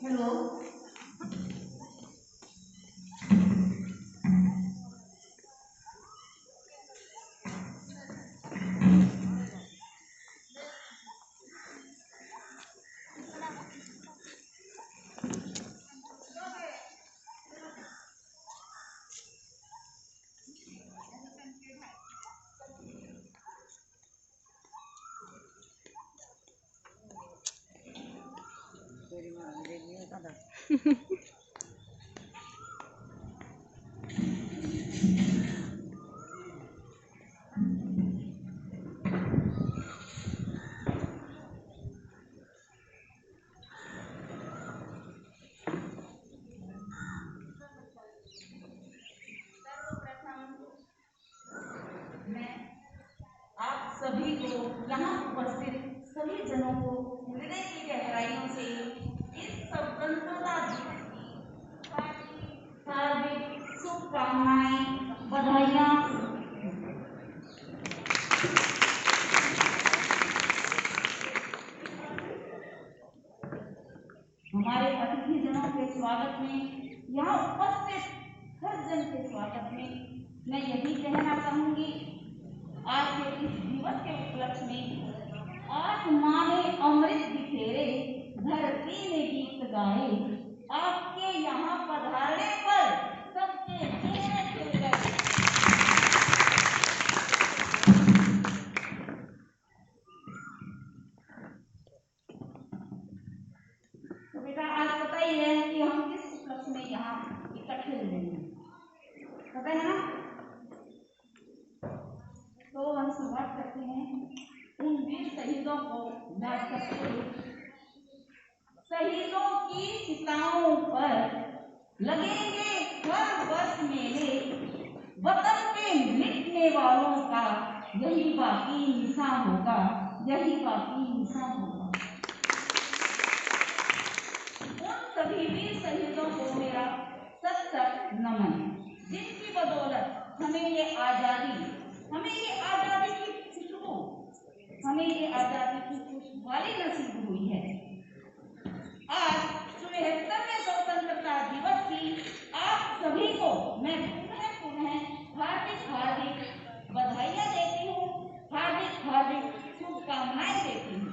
Hello. मैं आप सभी को, यहाँ उपस्थित सभी जनों को हृदय की गहराइयों से इस स्वतंत्रता दिवस की हार्दिक शुभकामनाएं, बधाइयाँ। हमारे अतिथि जनों के स्वागत में, यहाँ उपस्थित हर जन के स्वागत में मैं यही कहना चाहूंगी, आज के इस दिवस के उपलक्ष्य में आसमाने अमृत बिखेरे, धरती ने गीत गाए, आपके यहाँ पधारने पर सबके चेहरे खिल गए। तो बेटा आज पता ही है कि हम किस उपलक्ष्य में यहाँ इकट्ठे हुए हैं, पता है ना? तो हम शुरुआत करते हैं उन वीर शहीदों को याद करते हुए। शहीदों की चिताओं पर लगेंगे हर वर्ष मेले, वतन पे मिटने वालों का यही बाकी निशान होगा, यही बाकी निशान होगा। उन सभी वीर शहीदों को मेरा सत सत नमन, जिनकी बदौलत हमें ये आजादी की खुशबू, हमें ये आजादी की खुशहाली नसीब हुई है। आज 74वें स्वतंत्रता दिवस की आप सभी को मैं पुनः हार्दिक बधाइयाँ देती हूँ, हार्दिक शुभकामनाएं देती हूँ।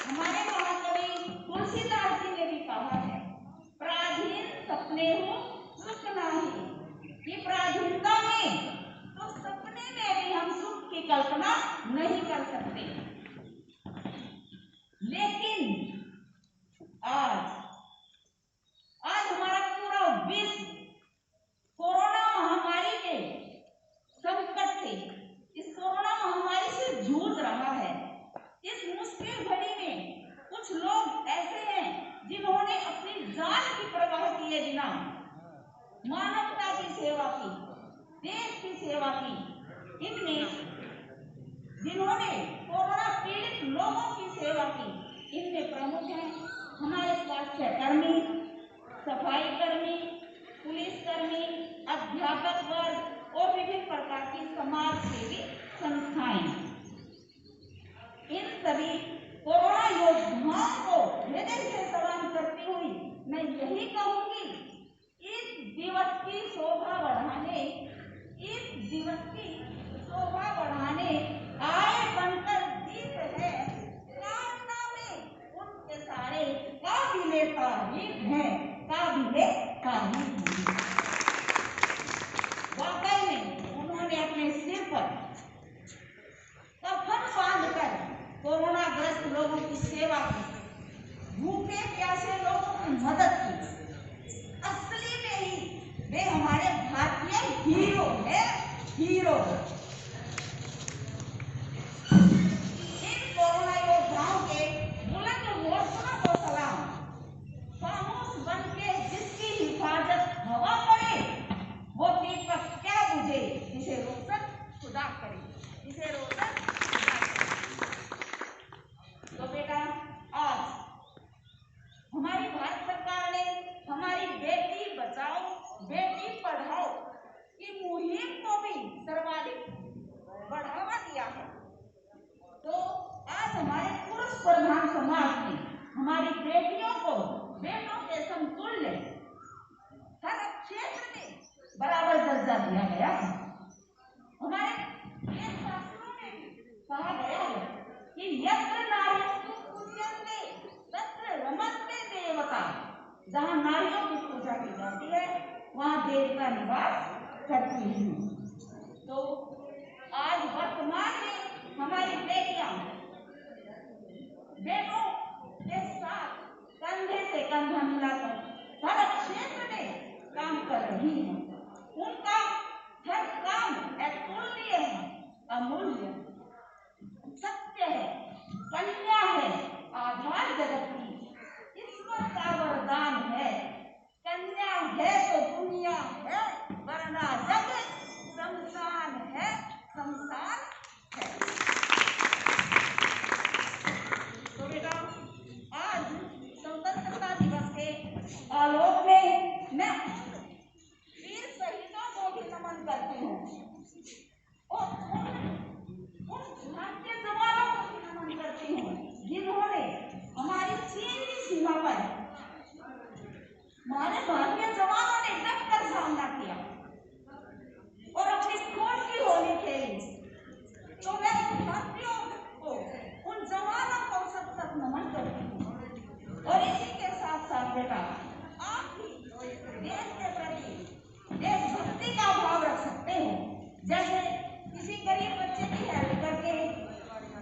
हमारे महाकवि तुलसीदास जी ने भी कहा है, पराधीन सपने हो सुख नाही, कि पराधीनता में तो सपने में भी हम सुख की कल्पना नहीं कर सकते। लेकिन आज हमारा पूरा विश्व कोरोना महामारी के संकट से, इस कोरोना महामारी से जूझ रहा है। इस मुश्किल घड़ी में कुछ लोग ऐसे हैं जिन्होंने अपनी जान की परवाह किए बिना मानवता की सेवा की, देश की सेवा की। इनमें जिन्होंने कोरोना पीड़ित लोगों की सेवा की, इनमें प्रमुख हैं हमारे स्वास्थ्य कर्मी, सफाई कर्मी, पुलिस कर्मी, अध्यापक वर्ग और विभिन्न प्रकार की समाज सेवी संस्थाएं। इन सभी कोरोना योद्धाओं को हृदय से सलाम करती हुई मैं यही कहूंगी, इस दिवस की शोभा बढ़ाने आए बनकर जीत है, कामना में उनके सारे काबिले तारीफ है, काबिले तारीफ है। वाकई में उन्होंने अपने सिर पर कफन बांधकर कोरोना ग्रस्त लोगों की सेवा की, भूखे प्यासे लोगों की मदद की, दिया गया है। हमारे शास्त्रों में कहा गया है कि यत्र नार्यस्तु पूज्यन्ते तत्र रमन्ते देवता। जहाँ नारियों की पूजा की जाती है वहाँ देवता निवास करती हैं। तो आज वर्तमान में हमारी बेटियां बेटों के साथ कंधे से कंधा मिलाकर हर क्षेत्र में काम कर रही है। उनका हर काम अतुल्य है, अमूल्य, सत्य है, कन्या है, आधार जगत की, ईश्वर का वरदान है। कन्या है तो दुनिया है, वरना जग शमशान है, शमशान है। तो बेटा आज स्वतंत्रता दिवस के आलोक में मैं वीर शहीदों को भी नमन करती हूँ और उन भारतीय जवानों को भी नमन करती हूँ जिन्होंने हमारी चीनी सीमा पर हमारे भारतीय जवानों ने डटकर सामना किया और अपनी खून की होली खेली। तो मैं उन भारतीयों को, उन जवानों को सत सत नमन करती हूँ। और इसी के साथ साथ बेटा आप भी देश के प्रति देशभक्ति का भाव रख सकते हो। जैसे किसी गरीब बच्चे की हेल्प करके,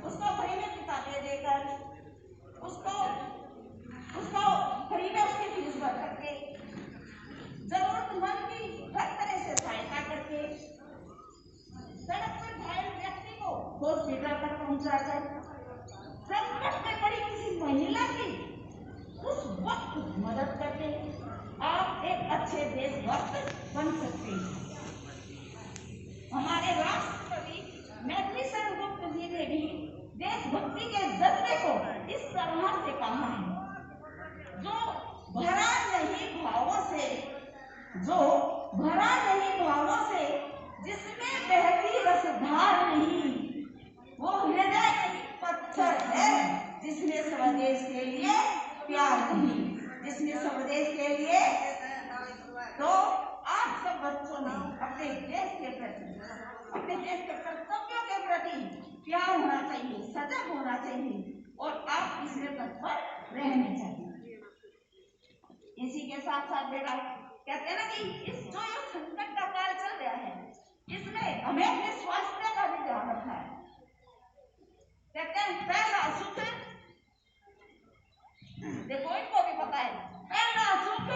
उसको फ्री में किताबें देकर, उसको फ्री में उसकी फीस भर करके, जरूरतमंद की हर तरह से सहायता करके, सड़क पर घायल व्यक्ति को हॉस्पिटल तक पहुंचाकर, संकट में पड़ी किसी महिला की उस वक्त मदद करके आप एक अच्छे देशभक्त बन सकते हैं। हमारे राष्ट्रपति मैत्रीशरण गुप्त जी ने भी देशभक्ति के जज्बे को इस तरह से कहा है, जो भरा नहीं भावों से, जिसमें बहती रसधार नहीं, वो हृदय नहीं पत्थर है, जिसने स्वदेश के लिए प्यार नहीं, जिसने स्वदेश के लिए। तो आप सब बच्चों में अपने देश के प्रति, अपने देश के कर्तव्यों के प्रति प्यार होना चाहिए, सजग होना चाहिए और आप इसमें तत्पर रहने चाहिए। इसी के साथ साथ बेटा कहते हैं ना कि इस जो ये संकट का काल चल रहा है, इसमें हमें अपने स्वास्थ्य का भी ध्यान रखना है। कहते हैं पहला सुख, देखो इनको भी पता है, पहला सुख,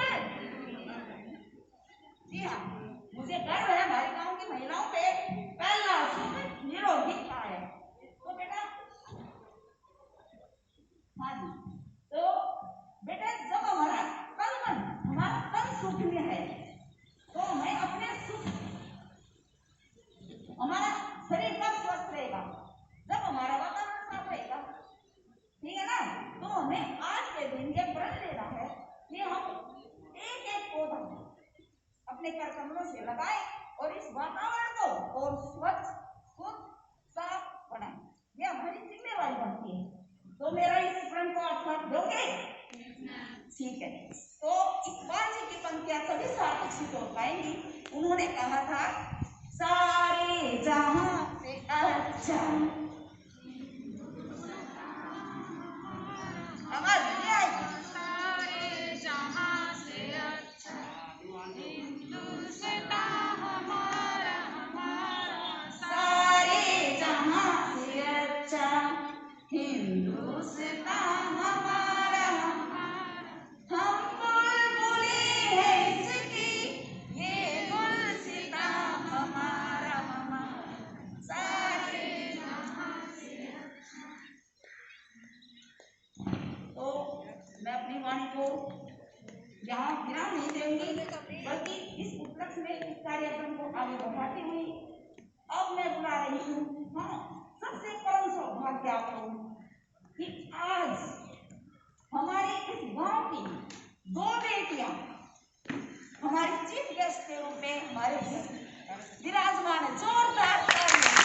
जी हाँ, मुझे गर्व है हमारे गांव की महिलाओं पे, पहला सुख निरोगीता है। तो बेटा हाँ जी, तो बेटा जब हमारा तन सुख में है तो हमें अपने सुख, हमारा शरीर कब स्वस्थ रहेगा, जब हमारा वातावरण साफ रहेगा, ठीक है ना। तो हमें आज के दिन ये प्रण लेना है कि हम एक एक पौधा अपने कर कमलों से लगाए और इस वातावरण को और स्वच्छ, शुद्ध, साफ बनाए। ये हमारी जिम्मेवारी बनती है। तो मेरा इस प्रण को आप साथ दोगे? ठीक है। तो इकबाल जी की पंक्तियां सभी सार्थक सिद्ध हो पाएंगी। उन्होंने कहा था, सारे जहां से अच्छा, आवाज नहीं आई, सारे जहां से अच्छा हिंदुस्तान हमारा, हमारा सारे जहां से अच्छा हिंदुस्तान हमारा, हम बुलबुलें हैं इसकी, ये गुलसितां हमारा, हमारा सारे जहां से अच्छा। तो मैं अपनी वाणी को यहाँ विराम नहीं देंगी, बल्कि इस उपलक्ष्य में इस कार्यक्रम को आगे बढ़ाती हुई अब मैं बुला रही हूँ, हाँ, सबसे परम सौभाग्य को कि आज हमारे इस गांव की दो बेटियां हमारी चीफ गेस्ट के रूप में हमारे विराजमान है। जोरदार तालियां।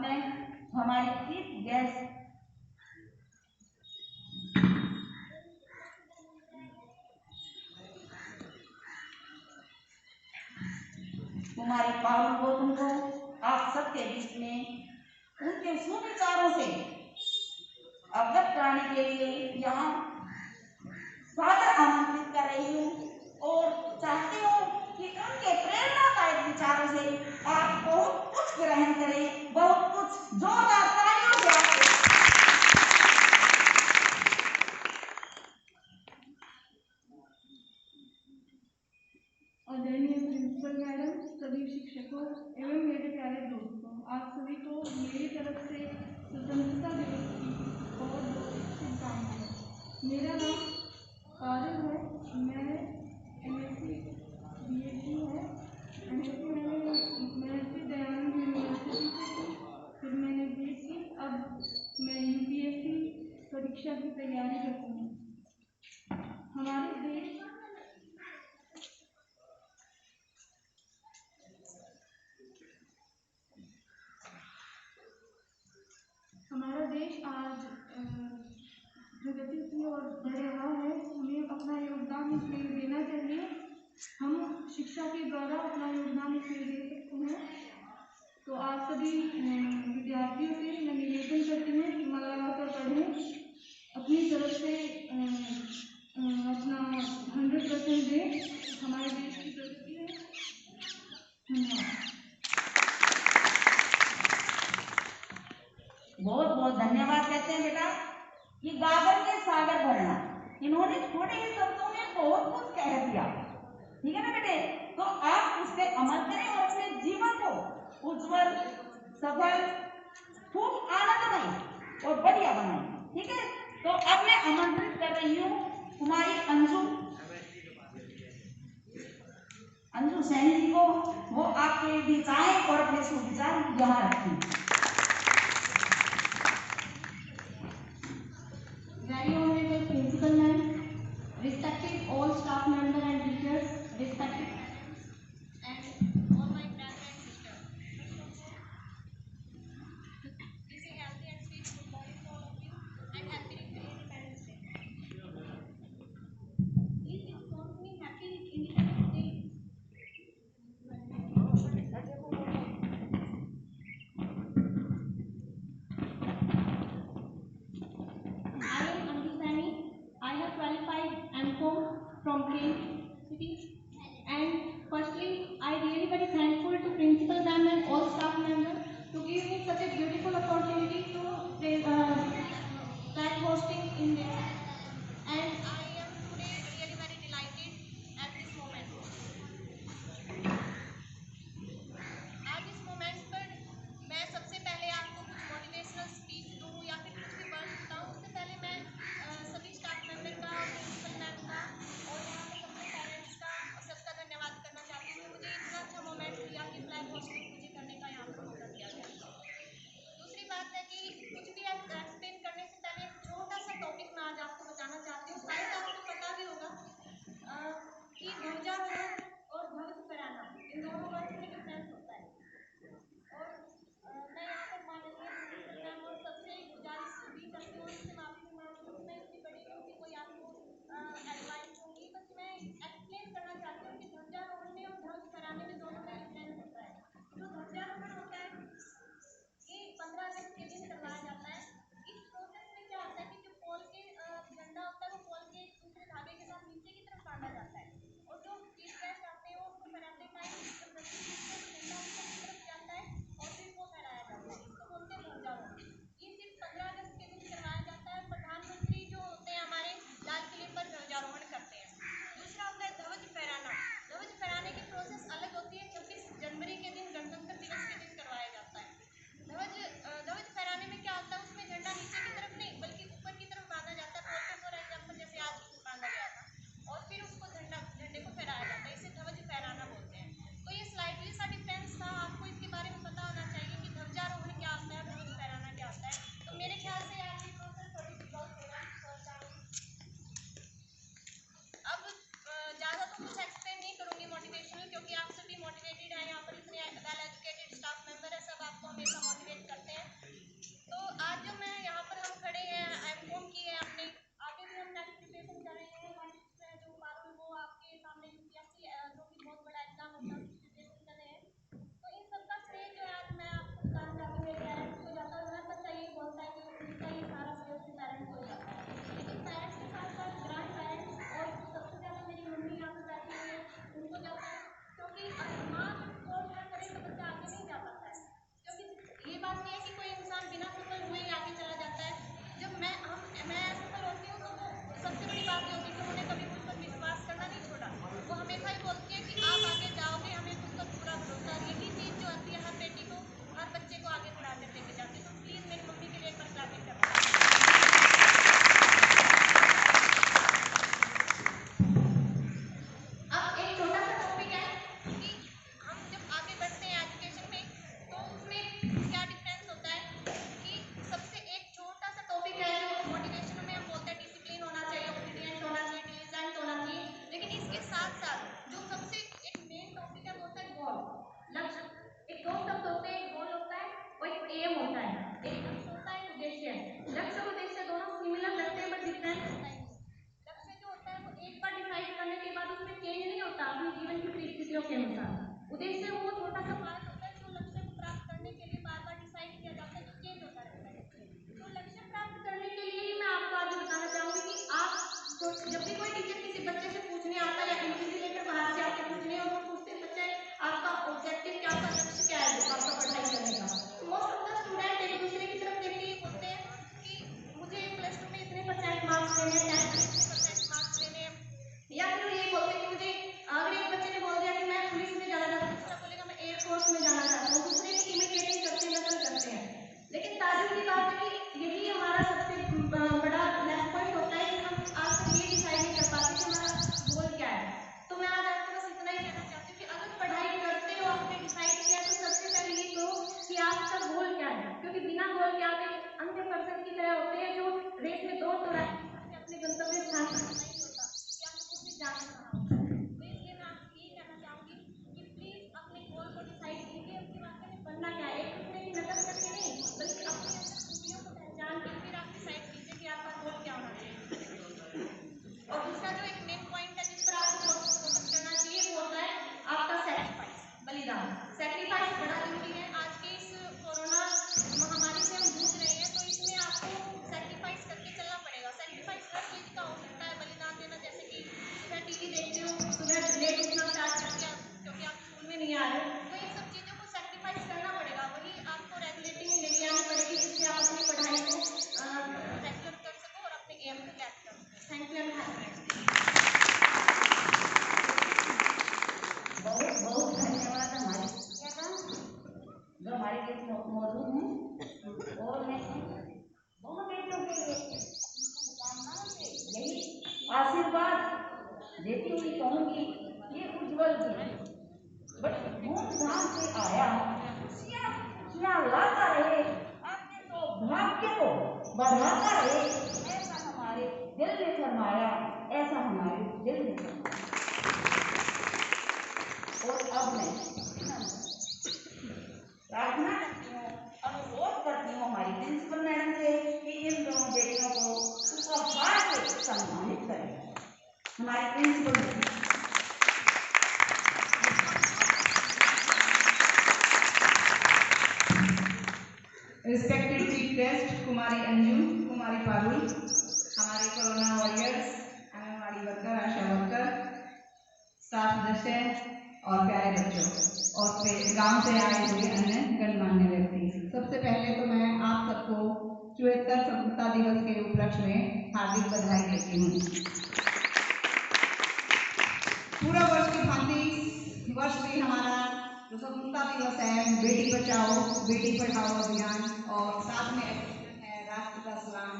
में हमारी चीफ गेस्ट कुमारी पारुल गौतम को आप सबके बीच में उनके सुविचारों से अवगत कराने के लिए यहाँ सादर आमंत्रित कर रही हूँ और चाहती हूँ कि उनके प्रेरणादायक विचारों से आप बहुत कुछ ग्रहण करें, बहुत कुछ जोरदार तालियों से आपको। आदरणीय प्रिंसिपल मैडम, सभी शिक्षकों एवं मेरे प्यारे दोस्तों, आप सभी को मेरी तरफ से स्वतंत्रता दिवस की बहुत बहुत शुभकामनाएं। मेरा नाम पारुल है, मैं MSc BSc है। MSc मैंने महर्षि दयानंद यूनिवर्सिटी से की, फिर मैंने BEd की। अब मैं UPSC परीक्षा की तैयारी करती हूँ। हमारा देश आज प्रगति की ओर बढ़ रहा है। हमें अपना योगदान इसमें देना चाहिए। हम शिक्षा के द्वारा अपना योगदान इसमें दे सकते हैं। तो आप सभी विद्यार्थियों से मैं निवेदन करती हूँ कि मन लगाकर पढ़ें, अपनी तरफ से अपना 100% दें। हमारे देश की प्रगति है। धन्यवाद। बहुत बहुत धन्यवाद कहते हैं बेटा। ये गागर के सागर भरना, इन्होंने थोड़े ही शब्दों में बहुत कुछ कह दिया, ठीक है ना बेटे। तो आप उस पर अमल करें और अपने जीवन को उज्जवल, सफल, खूब आनंदमय और बढ़िया बनाएं, ठीक है। तो अब मैं आमंत्रित कर रही हूँ कुमारी अंजू सैनी जी को, वो आपके बीच आए और अपने सुविचार यहाँ रखें। Very honorable principal ma'am, respected all staff member and teachers, respected and all my brother and sister. This is healthy and sweet good morning to all of you and happy Independence Day. Please respond to me happy Independence Day. I am Anju Sani. I have qualified M.Com from Cambridge City. And firstly, I really very thankful to principal ma'am and all staff members to give me such a beautiful opportunity to start hosting in this. And I am today really very delighted at this moment. आज इस moment पर मैं सबसे पहले आपको कुछ motivational speech दूँ या फिर कुछ भी वर्ड बताऊँ, उससे पहले मैं सभी स्टाफ मेंबर का, प्रिंसिपल मैम का और यहाँ पे सबके पेरेंट्स का क्या डिफरेंस होता है कि सबसे एक छोटा सा टॉपिक है जो मोटिवेशन में हम बोलते हैं डिसिप्लिन होना चाहिए, ओबीडिएंट होना चाहिए, डिलिजेंट होना चाहिए, लेकिन इसके साथ साथ जो सबसे एक मेन टॉपिक है वो होता है गोल, लक्ष्य। एक दो शब्द होते हैं, एक गोल होता है और एक एम होता है, एक लक्ष्य होता है, एक उद्देश्य। लक्ष्य और उद्देश्य दोनों सिमिलर लगते हैं बट डिफरेंस होता है। लक्ष्य जो होता है वो एक बार डिसाइड करने के बाद उसमें चेंज नहीं होता अपनी जीवन की परिस्थितियों के अनुसार। उद्देश्य वो छोटा सा पार्ट होता है जो लक्ष्य को प्राप्त करने के लिए बार बार डिसाइड किया जाता है, जो चेंज होता रहता है। तो लक्ष्य प्राप्त करने के लिए ही मैं आपको आज बताना चाहूंगी कि आप जब भी कोई टीचर किसी बच्चे से पूछने आता है या इन्विजिलेटर बाहर से आके पूछने और वो पूछते हैं बच्चे आपका ऑब्जेक्टिव क्या, आपका लक्ष्य क्या है आपका पढ़ाई करने का, तो मोस्ट ऑफ द स्टूडेंट एक दूसरे की तरफ देख के ये बोलते हैं कि मुझे प्लस टू में इतने % मार्क्स लेने हैं, 10th में इतने % मार्क्स लेने हैं, या फिर ये बोलते हैं कि मुझे अगर एक बच्चे ने बोल दिया कि मैं पुलिस में जाना चाहता हूँ, दूसरा बोलेगा मैं एयरफोर्स में जाना चाहता हूँ, दूसरे की इमिटेटिंग करते नकल करते हैं। लेकिन ताजुब की बात है कि यही हमारा सबसे बड़ा लेस पॉइंट होता है कि हम आज तक ये डिसाइड नहीं कर पाते कि हमारा गोल क्या है। तो मैं आज आपको बस इतना ही कहना चाहती हूँ कि अगर पढ़ाई करते हो आपने डिसाइड किया तो सबसे पहले ये करो कि आपका गोल क्या है, क्योंकि बिना गोल के आप एक अंधे पर्सन की तरह होते हैं जो रेस में दौड़ तो रहा है अपने गंतव्य स्थान पर नहीं होता कि आप खुद भी जान रहा हो। तो इसलिए मैं आपको ये कहना चाहूंगी कि प्लीज अपने गोल को डिसाइड कीजिए, अपने वास्तव में बनना क्या है, एक दूसरे की नकल करके नहीं बल्कि अपने अंदर खूबियों को पहचान के फिर आप डिसाइड कीजिए कि आपका गोल क्या होना चाहिए। और दूसरा जो एक मेन पॉइंट है जिस पर आपको फोकस करना चाहिए वो होता है आपका सेक्रीफाइस, बलिदान। सेक्रीफाइस बड़ा जरूरी है। आज के इस कोरोना महामारी से हम जूझ रहे हैं तो इसमें आपको सेक्रीफाइस करके चलना पड़ेगा। सेक्रीफाइस हर चीज का हो सकता है, बलिदान देना, जैसे कि सुबह टीवी देखते हो, सुबह लेट उठना स्टार्ट कर दिया क्योंकि आप स्कूल में नहीं आ रहे हो, तो इन सब चीजों को सेक्रीफाइस करना पड़ेगा। वही आपको रेगुलेटिंग लेके आनी पड़ेगी जिससे आप अपनी पढ़ाई को रेगुलर कर सको और अपने एम को कैच कर सको। Thank you and have a nice day. बहुत बहुत धन्यवाद हमारे जो हमारे बीच मौजूद हैं, और मैं दोनों बेटियों के लिए यही आशीर्वाद देती हुई कहूँगी ये उज्जवल दिन बट धूमधाम से आया, खुशियाँ लाता रहे, आपके सौभाग्य को बढ़ाता रहे, ऐसा हमारे दिल में फरमाया, ऐसा हमारे दिल में फरमाया। और अब मैं प्रार्थना करती हूँ, अनुरोध करती हूँ हमारी प्रिंसिपल मैडम से कि इन दोनों बेटियों को उपहार से सम्मानित करें। हमारे प्रिंसिपल रिस्पेक्टेड चीफ गेस्ट कुमारी अंजुम, कुमारी पारुल, हमारे कोरोना वॉरियर्स, आंगनबाड़ी वर्कर, आशा वर्कर, स्टाफ सदस्य और प्यारे बच्चों और गांव से आए हुए अन्य गणमान्य व्यक्ति, सबसे पहले तो मैं आप सबको 74 स्वतंत्रता दिवस के उपलक्ष्य में हार्दिक बधाई देती हूँ। पूरा वर्ष की भांति वर्ष भी हमारा जो स्वतंत्रता दिवस है बेटी बचाओ बेटी पढ़ाओ अभियान और साथ में है राष्ट्र का सलाम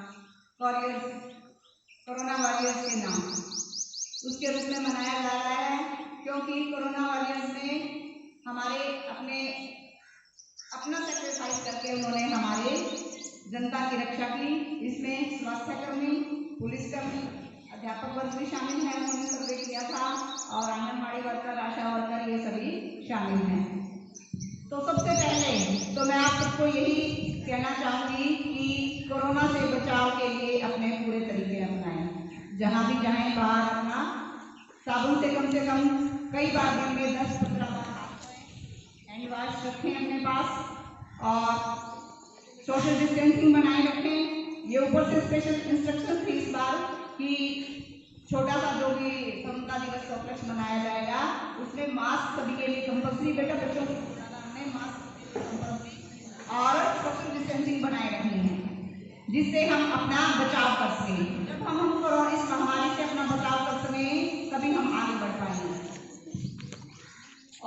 वॉरियर्स, कोरोना वॉरियर्स के नाम उसके रूप में मनाया जा रहा है, क्योंकि कोरोना वॉरियर्स ने हमारे अपना सेक्रीफाइस करके उन्होंने हमारे जनता की रक्षा की। इसमें स्वास्थ्यकर्मी, पुलिसकर्मी, अध्यापक वर्ग भी शामिल है, उन्होंने सर्वे किया था, और आंगनबाड़ी वर्कर, आशा वर्कर ये सभी शामिल हैं। तो सबसे पहले तो मैं आप सबको यही कहना चाहूँगी कि कोरोना से बचाव के लिए अपने पूरे तरीके अपनाएं। जहाँ भी जाएं बाहर अपना साबुन से कम कई बार दिन में 10-15 बार हाथ धोएं, हैंड वाश रखें अपने पास और सोशल डिस्टेंसिंग बनाए रखें। ये ऊपर से स्पेशल इंस्ट्रक्शन थी इस बार कि छोटा सा जो भी स्वतंत्रता दिवस का उपलक्ष्य मनाया जाएगा उसमें मास्क सभी के लिए कंपल्सरी, बेटा बच्चों को हमने मास्क कंपल्सरी और सोशल डिस्टेंसिंग बनाए रखनी है जिससे हम अपना बचाव कर सकें। जब हम इस महामारी से अपना बचाव कर सकें तभी हम आगे बढ़ पाएंगे।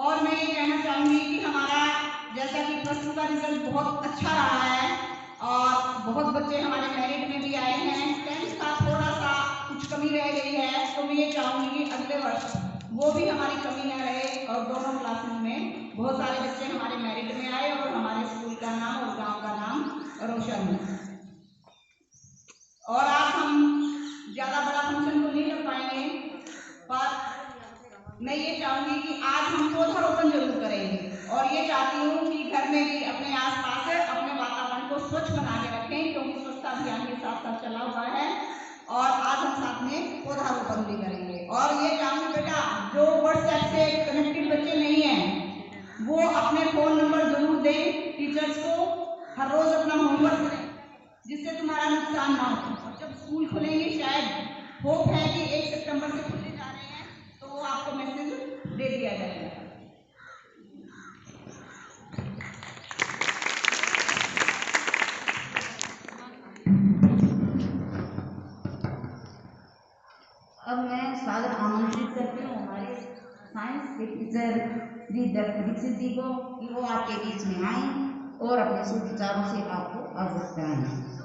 और मैं ये कहना चाहूँगी कि हमारा जैसा कि +2 का रिजल्ट बहुत अच्छा रहा है और बहुत बच्चे हमारे मेरिट में भी आए हैं, 10th का थोड़ा सा कुछ कमी रह गई है, तो मैं ये चाहूँगी कि अगले वर्ष वो भी हमारी कमी न रहे और दोनों क्लासेस में बहुत सारे बच्चे हमारे मेरिट में आए और हमारे स्कूल का करनी। और आज हम ज़्यादा बड़ा फंक्शन तो नहीं कर पाएंगे, पर मैं ये चाहूँगी कि आज हम पौधारोपण जरूर करेंगे और ये चाहती हूँ कि घर में भी अपने आसपास अपने वातावरण को स्वच्छ बना के रखें, क्योंकि स्वच्छता अभियान के साथ साथ चला हुआ है। और आज हम साथ में पौधारोपण भी करेंगे। और ये चाहूँगी बेटा, जो व्हाट्सएप से कनेक्टेड बच्चे नहीं हैं वो अपने फ़ोन नंबर जरूर दें टीचर्स को, हर रोज़ अपना होमवर्क करें जिससे तुम्हारा नुकसान ना हो। और जब स्कूल खुलेंगे, शायद होप है कि 1 सितंबर से खुलने जा रहे हैं, तो वो आपको मैसेज दे दिया जाएगा। अब मैं स्वागत आमंत्रित करती हूँ हमारे साइंस के टीचर श्री दीक्षित जी को कि वो आपके बीच में आए और अपने शुभ विचारों से आपको अवगत कराएं।